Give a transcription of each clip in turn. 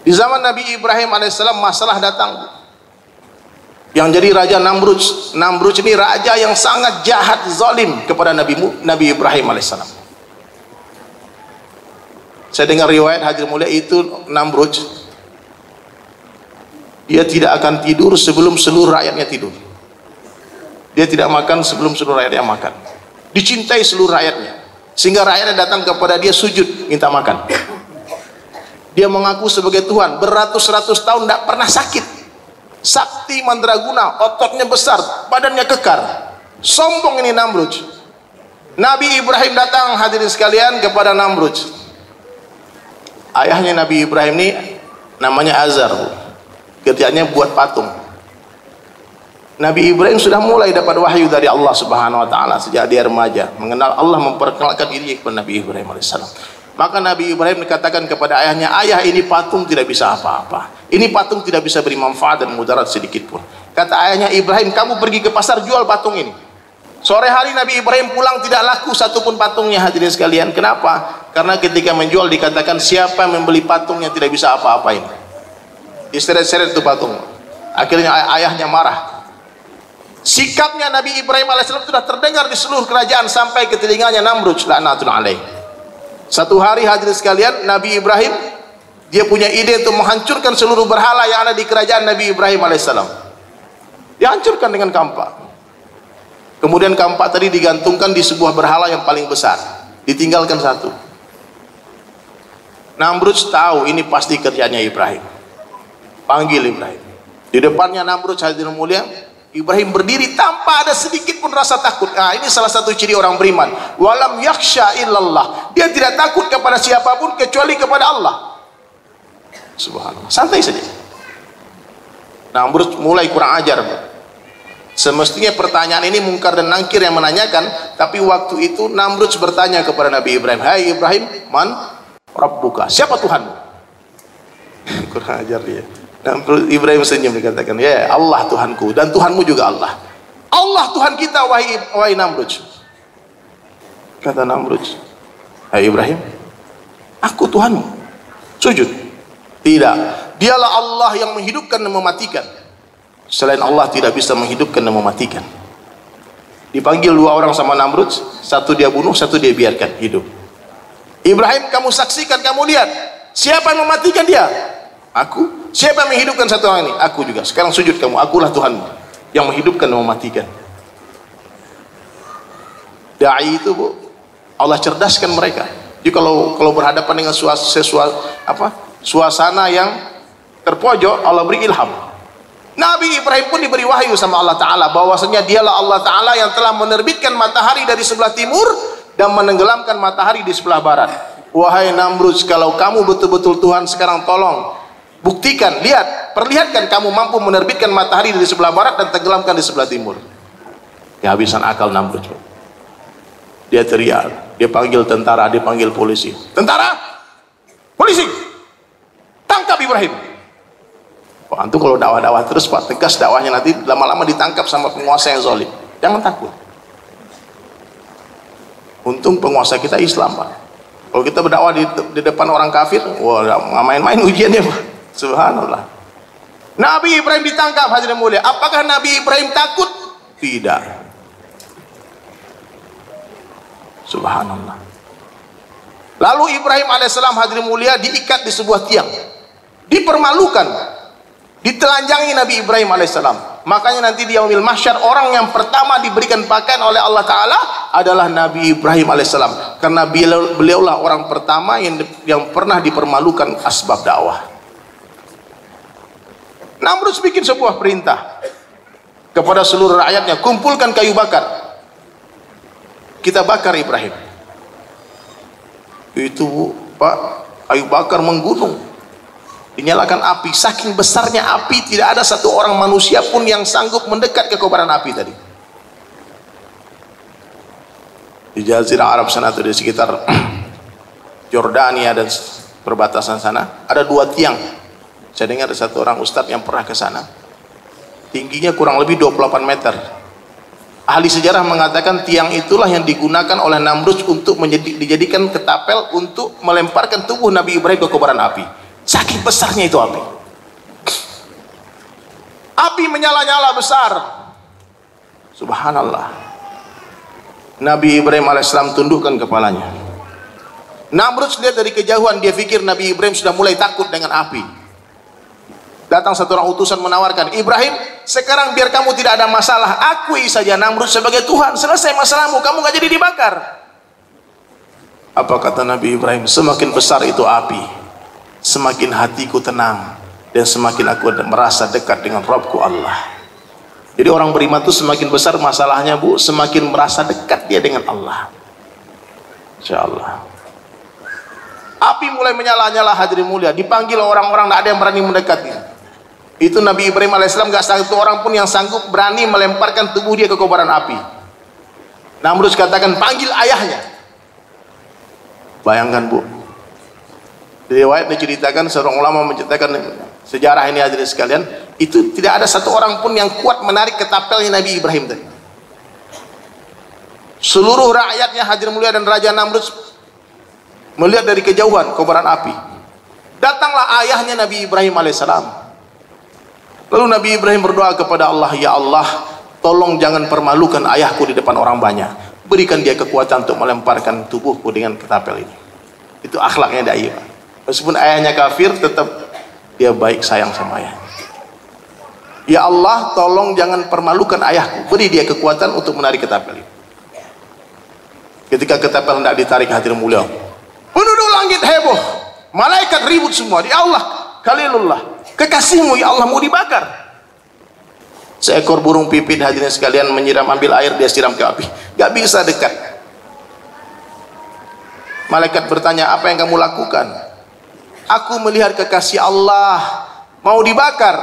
Di zaman Nabi Ibrahim alaihissalam masalah datang. Yang jadi raja Namrud. Namrud ini raja yang sangat jahat, zalim kepada Nabi Ibrahim alaihissalam. Saya dengar riwayat hadirin mulia itu Namrud, dia tidak akan tidur sebelum seluruh rakyatnya tidur. Dia tidak makan sebelum seluruh rakyatnya makan. Dicintai seluruh rakyatnya, sehingga rakyatnya datang kepada dia sujud minta makan. Dia mengaku sebagai Tuhan, beratus-ratus tahun tidak pernah sakit. Sakti mandraguna, ototnya besar, badannya kekar. Sombong ini Namrud. Nabi Ibrahim datang hadirin sekalian kepada Namrud. Ayahnya Nabi Ibrahim ini namanya Azar, kerjanya buat patung. Nabi Ibrahim sudah mulai dapat wahyu dari Allah Subhanahu wa taala sejak dia remaja, mengenal Allah, memperkenalkan diri kepada Nabi Ibrahim alaihissalam. Maka Nabi Ibrahim dikatakan kepada ayahnya, ayah, ini patung tidak bisa apa-apa. Ini patung tidak bisa beri manfaat dan mudarat sedikit pun. Kata ayahnya, Ibrahim, kamu pergi ke pasar jual patung ini. Sore hari Nabi Ibrahim pulang tidak laku satupun patungnya hadirin sekalian. Kenapa? Karena ketika menjual dikatakan siapa yang membeli patung yang tidak bisa apa-apa ini. Diseret-seret itu patung. Akhirnya ayahnya marah. Sikapnya Nabi Ibrahim alaihissalam sudah terdengar di seluruh kerajaan sampai ke telinganya Namrud laknatullah alaih. Satu hari hadirin sekalian, Nabi Ibrahim dia punya ide untuk menghancurkan seluruh berhala yang ada di kerajaan Nabi Ibrahim alaihissalam. Dihancurkan dengan kampak. Kemudian kampak tadi digantungkan di sebuah berhala yang paling besar, ditinggalkan satu. Namrud tahu ini pasti kerjanya Ibrahim. Panggil Ibrahim. Di depannya Namrud hadirin mulia, Ibrahim berdiri tanpa ada sedikit pun rasa takut. Nah, ini salah satu ciri orang beriman. Walam yakhsha illallah. Dia tidak takut kepada siapapun kecuali kepada Allah. Subhanallah. Santai saja. Namrud mulai kurang ajar. Semestinya pertanyaan ini Mungkar dan Nangkir yang menanyakan, tapi waktu itu Namrud bertanya kepada Nabi Ibrahim, "Hai Ibrahim, man rabbuka?" Siapa Tuhanmu? Kurang ajar dia. Namrud Ibrahim senyum dikatakan, "Ya, Allah Tuhanku dan Tuhanmu juga Allah." Allah Tuhan kita wahai Namrud. Kata Namrud, "Hai Ibrahim, aku Tuhanmu." Sujud. Tidak, dialah Allah yang menghidupkan dan mematikan. Selain Allah tidak bisa menghidupkan dan mematikan. Dipanggil dua orang sama Namrud, satu dia bunuh, satu dia biarkan hidup. Ibrahim, kamu saksikan, kamu lihat, siapa yang mematikan dia? Aku. Siapa yang menghidupkan satu orang ini? Aku juga. Sekarang sujud kamu, akulah Tuhanmu yang menghidupkan dan mematikan. Dai itu, Bu, Allah cerdaskan mereka. Jadi kalau berhadapan dengan suasana yang terpojok, Allah beri ilham. Nabi Ibrahim pun diberi wahyu sama Allah Ta'ala bahwasanya dialah Allah Ta'ala yang telah menerbitkan matahari dari sebelah timur dan menenggelamkan matahari di sebelah barat. Wahai Namrud, kalau kamu betul-betul Tuhan, sekarang tolong buktikan, lihat, perlihatkan kamu mampu menerbitkan matahari dari sebelah barat dan tenggelamkan di sebelah timur. Kehabisan akal Namrud. Dia teriak, dia panggil tentara, dia panggil polisi. Tentara, polisi, tangkap Ibrahim. Pak, antum kalau dakwah-dakwah terus, Pak, tegas dakwahnya, nanti lama-lama ditangkap sama penguasa yang zalim. Jangan takut. Untung penguasa kita Islam, Pak. Kalau kita berdakwah di depan orang kafir, wah, nggak main-main ujiannya, Pak. Subhanallah. Nabi Ibrahim ditangkap hadirin mulia. Apakah Nabi Ibrahim takut? Tidak. Subhanallah. Lalu Ibrahim alaihissalam hadirin mulia diikat di sebuah tiang, dipermalukan. Ditelanjangi Nabi Ibrahim alaihissalam. Makanya nanti di yaumil mahsyar orang yang pertama diberikan pakaian oleh Allah Ta'ala adalah Nabi Ibrahim alaihissalam, karena beliaulah orang pertama yang pernah dipermalukan asbab dakwah. Namrud bikin sebuah perintah kepada seluruh rakyatnya, kumpulkan kayu bakar, kita bakar Ibrahim. Itu, Pak, kayu bakar menggunung, dinyalakan api. Saking besarnya api, tidak ada satu orang manusia pun yang sanggup mendekat ke kobaran api tadi. Di Jazirah Arab sana, di sekitar Jordania dan perbatasan sana, ada dua tiang. Saya dengar ada satu orang ustadz yang pernah ke sana. Tingginya kurang lebih 28 meter. Ahli sejarah mengatakan tiang itulah yang digunakan oleh Namrud untuk dijadikan ketapel untuk melemparkan tubuh Nabi Ibrahim ke kobaran api. Saking besarnya itu api. Api menyala-nyala besar. Subhanallah. Nabi Ibrahim alaihissalam tundukkan kepalanya. Namrud lihat dari kejauhan, dia pikir Nabi Ibrahim sudah mulai takut dengan api. Datang satu orang utusan menawarkan, Ibrahim, sekarang biar kamu tidak ada masalah, akui saja Namrud sebagai Tuhan, selesai masalahmu, kamu gak jadi dibakar. Apa kata Nabi Ibrahim? Semakin besar itu api, semakin hatiku tenang, dan semakin aku merasa dekat dengan Rabbku Allah. Jadi orang beriman itu semakin besar masalahnya, Bu, semakin merasa dekat dia dengan Allah. Insyaallah. Api mulai menyala-nyala, hadirin mulia, dipanggil orang-orang, tidak ada yang berani mendekati. Itu Nabi Ibrahim alaihissalam, gak satu orang pun yang sanggup berani melemparkan tubuh dia ke kobaran api. Namrud katakan, panggil ayahnya. Bayangkan, Bu, di riwayat diceritakan, seorang ulama menceritakan sejarah ini, hadirin sekalian, itu tidak ada satu orang pun yang kuat menarik ketapelnya Nabi Ibrahim tadi. Seluruh rakyatnya, hadirin mulia, dan Raja Namrud melihat dari kejauhan kobaran api. Datanglah ayahnya Nabi Ibrahim alaihissalam. Lalu Nabi Ibrahim berdoa kepada Allah, ya Allah, tolong jangan permalukan ayahku di depan orang banyak. Berikan dia kekuatan untuk melemparkan tubuhku dengan ketapel ini. Itu akhlaknya dai. Meskipun ayahnya kafir, tetap dia baik sayang sama ayah. Ya Allah, tolong jangan permalukan ayahku. Beri dia kekuatan untuk menarik ketapel ini. Ketika ketapel hendak ditarik, hadirin mulia, penduduk langit heboh, malaikat ribut semua. Ya Allah, Khalilullah, kekasihmu ya Allah mau dibakar. Seekor burung pipit, hadirin sekalian, menyiram, ambil air, dia siram ke api, gak bisa dekat. Malaikat bertanya, apa yang kamu lakukan? Aku melihat kekasih Allah mau dibakar.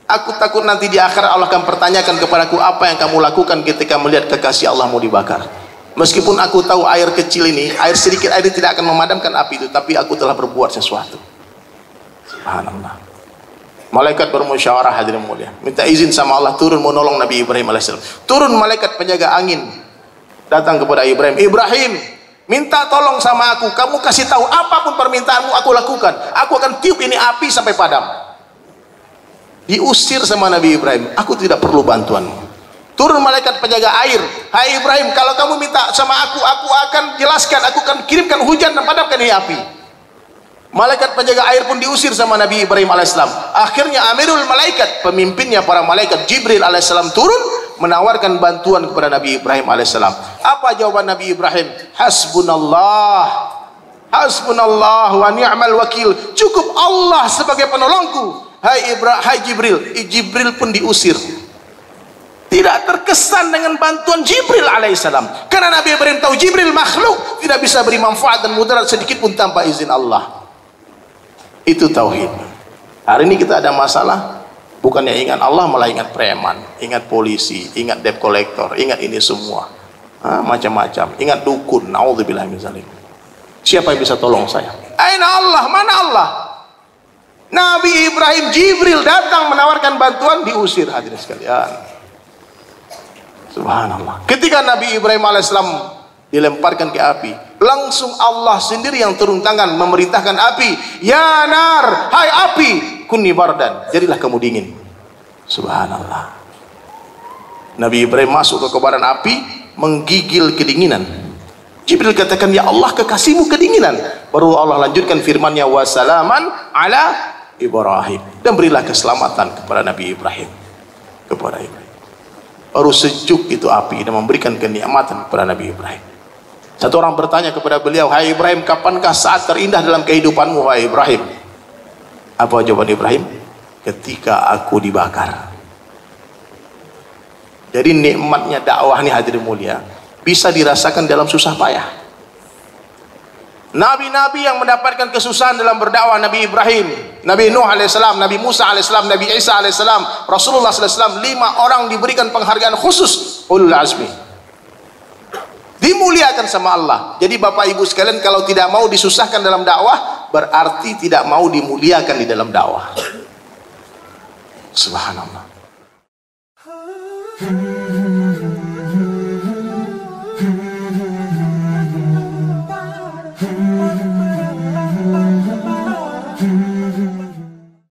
Aku takut nanti di akhir Allah akan pertanyakan kepadaku, apa yang kamu lakukan ketika melihat kekasih Allah mau dibakar. Meskipun aku tahu air kecil ini, air sedikit air tidak akan memadamkan api itu, tapi aku telah berbuat sesuatu. Subhanallah. Malaikat bermusyawarah, hadirin mulia, minta izin sama Allah turun menolong Nabi Ibrahim alaihissalam. Turun malaikat penjaga angin, datang kepada Ibrahim. Ibrahim, minta tolong sama aku, kamu kasih tahu apapun permintaanmu aku lakukan. Aku akan tiup ini api sampai padam. Diusir sama Nabi Ibrahim, aku tidak perlu bantuanmu. Turun malaikat penjaga air, hai Ibrahim, kalau kamu minta sama aku akan jelaskan, aku akan kirimkan hujan dan padamkan ini api. Malaikat penjaga air pun diusir sama Nabi Ibrahim alaihissalam. Akhirnya Amirul Malaikat, pemimpinnya para malaikat, Jibril alaihissalam, turun menawarkan bantuan kepada Nabi Ibrahim alaihissalam. Apa jawaban Nabi Ibrahim? Hasbunallah, hasbunallah wa ni'mal wakil. Cukup Allah sebagai penolongku. Hai Jibril. Jibril pun diusir. Tidak terkesan dengan bantuan Jibril alaihissalam, karena Nabi Ibrahim tahu Jibril makhluk, tidak bisa beri manfaat dan mudarat sedikit pun tanpa izin Allah. Itu tauhid. Hari ini kita ada masalah, bukannya ingat Allah malah ingat preman, ingat polisi, ingat debt collector, ingat ini semua, macam-macam, ingat dukun. Naudzubillah min dzalik. Siapa yang bisa tolong saya? Aina Allah? Mana Allah? Nabi Ibrahim, Jibril datang menawarkan bantuan, diusir, hadirin sekalian. Subhanallah. Ketika Nabi Ibrahim alaihissalam dilemparkan ke api, langsung Allah sendiri yang turun tangan memerintahkan api, ya nar, hai api, kunni bardan, jadilah kamu dingin. Subhanallah. Nabi Ibrahim masuk ke kobaran api, menggigil kedinginan. Jibril katakan, ya Allah, kekasihmu kedinginan. Baru Allah lanjutkan firman-Nya, wassalaman ala Ibrahim, dan berilah keselamatan kepada Nabi Ibrahim, kepada Ibrahim. Baru sejuk itu api dan memberikan kenikmatan kepada Nabi Ibrahim. Satu orang bertanya kepada beliau, hai Ibrahim, kapankah saat terindah dalam kehidupanmu, hai Ibrahim? Apa jawaban Ibrahim? Ketika aku dibakar. Jadi nikmatnya dakwah ini, hadirin mulia, bisa dirasakan dalam susah payah. Nabi-nabi yang mendapatkan kesusahan dalam berdakwah, Nabi Ibrahim, Nabi Nuh alaihissalam, Nabi Musa alaihissalam, Nabi Isa alaihissalam, Rasulullah alaihissalam, 5 orang diberikan penghargaan khusus, ulul azmi, dimuliakan sama Allah. Jadi Bapak Ibu sekalian, kalau tidak mau disusahkan dalam dakwah, berarti tidak mau dimuliakan di dalam dakwah. Subhanallah.